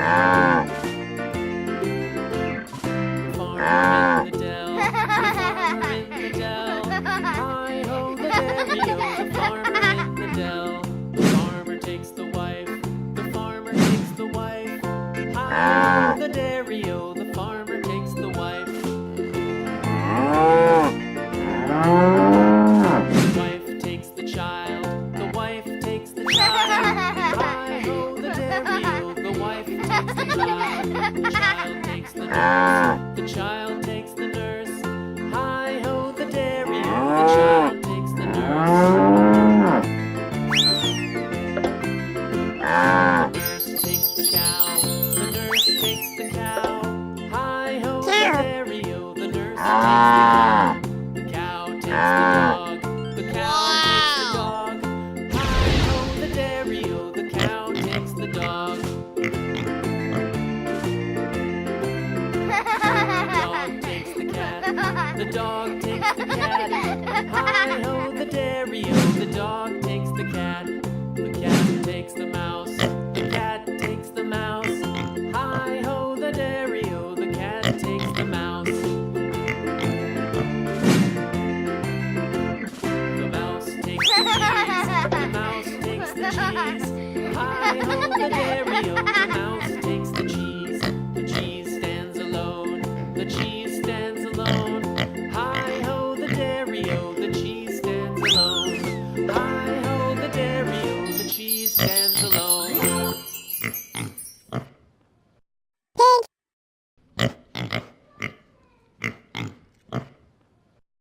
Farmer in the dell, the farmer in the dell. Hi-ho, the dairy-o, the farmer in the dell. The farmer takes the wife, the farmer takes the wife. Hi-ho, the dairy-o, the farmer takes the wife. The wife takes the child, the wife takes the child. Hi-ho, the dairy-o, the wife takes the child. The child takes the nurse, the child takes the nurse. Hi-ho, the dairy-o, the child takes the nurse. The nurse takes the cow, the nurse takes the cow. Hi-ho, the dairy-o, the nurse takes the cow. The cow takes the dog, the cow takes the dog. Hi-ho, the dairy-o, the cow takes the dog. The dog takes the cat. Hi-ho, the dairy-o, the dog takes the cat. The cat takes the mouse. The cat takes the mouse. Hi-ho, the dairy-o, the cat takes the mouse. The mouse takes the cheese. The mouse takes the cheese. Hi-ho, the dairy-o, the mouse